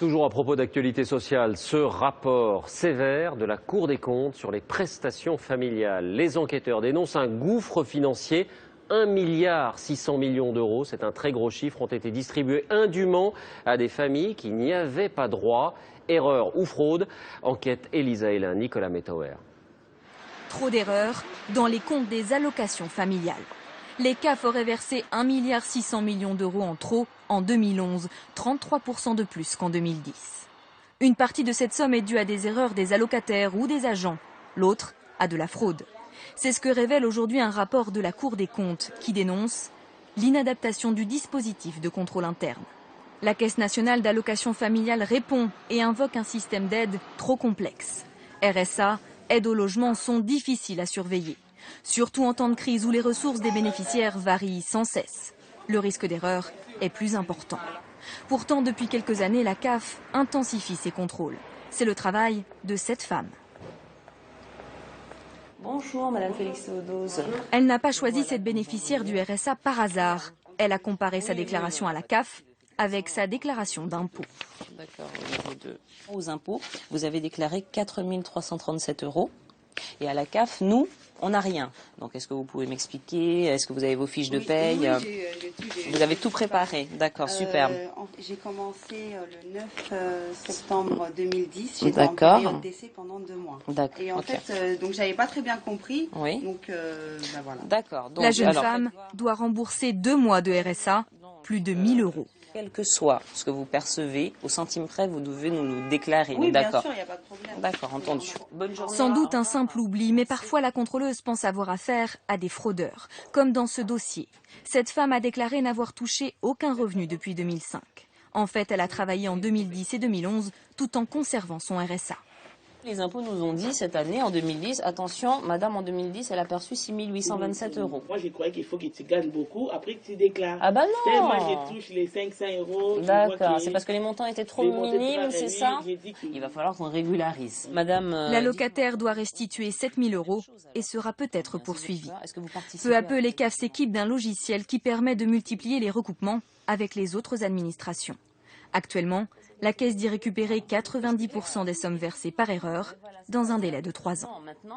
Toujours à propos d'actualité sociale, ce rapport sévère de la Cour des comptes sur les prestations familiales. Les enquêteurs dénoncent un gouffre financier. 1,6 milliard d'euros, c'est un très gros chiffre, ont été distribués indûment à des familles qui n'y avaient pas droit. Erreur ou fraude? Enquête Elisa Hélin, Nicolas Metauer. Trop d'erreurs dans les comptes des allocations familiales. Les CAF auraient versé 1,6 milliard d'euros en trop en 2011, 33% de plus qu'en 2010. Une partie de cette somme est due à des erreurs des allocataires ou des agents, l'autre à de la fraude. C'est ce que révèle aujourd'hui un rapport de la Cour des comptes qui dénonce l'inadaptation du dispositif de contrôle interne. La Caisse nationale d'allocation familiale répond et invoque un système d'aide trop complexe. RSA, aide au logement sont difficiles à surveiller, surtout en temps de crise où les ressources des bénéficiaires varient sans cesse. Le risque d'erreur est plus important. Pourtant, depuis quelques années, la CAF intensifie ses contrôles. C'est le travail de cette femme. Bonjour, Madame Félix Théodose. Elle n'a pas choisi cette bénéficiaire du RSA par hasard. Elle a comparé sa déclaration à la CAF avec sa déclaration d'impôt. D'accord, aux impôts, vous avez déclaré 4 337 euros. Et à la CAF, nous, on n'a rien. Donc, est-ce que vous pouvez m'expliquer? Est-ce que vous avez vos fiches de paye? Oui, vous avez tout préparé. D'accord, superbe. J'ai commencé le 9 septembre 2010. J'étais en D'accord. période d'essai pendant 2 mois. D'accord. Et en fait, donc j'avais pas très bien compris. Oui. Donc, ben voilà. D'accord. La jeune femme doit rembourser 2 mois de RSA, plus de 1 000 euros. Quel que soit ce que vous percevez, au centime près, vous devez nous le déclarer. Oui, bien d'accord. sûr, il n'y a pas de problème. D'accord, entendu. Bonne journée. Sans doute un simple oubli, mais parfois la contrôleuse pense avoir affaire à des fraudeurs, comme dans ce dossier. Cette femme a déclaré n'avoir touché aucun revenu depuis 2005. En fait, elle a travaillé en 2010 et 2011 tout en conservant son RSA. Les impôts nous ont dit cette année, en 2010, attention, madame, en 2010, elle a perçu 6 827 euros. Moi, je croyais qu'il faut que tu gagnes beaucoup après que tu déclares. Ah bah non! Moi, je touche les 500 euros. D'accord, c'est parce que les montants étaient trop minimes, c'est ça? Il va falloir qu'on régularise. Madame... La locataire doit restituer 7 000 euros et sera peut-être poursuivie. Peu à peu, les CAF s'équipent d'un logiciel qui permet de multiplier les recoupements avec les autres administrations. Actuellement, la Caisse dit récupérer 90% des sommes versées par erreur dans un délai de 3 ans.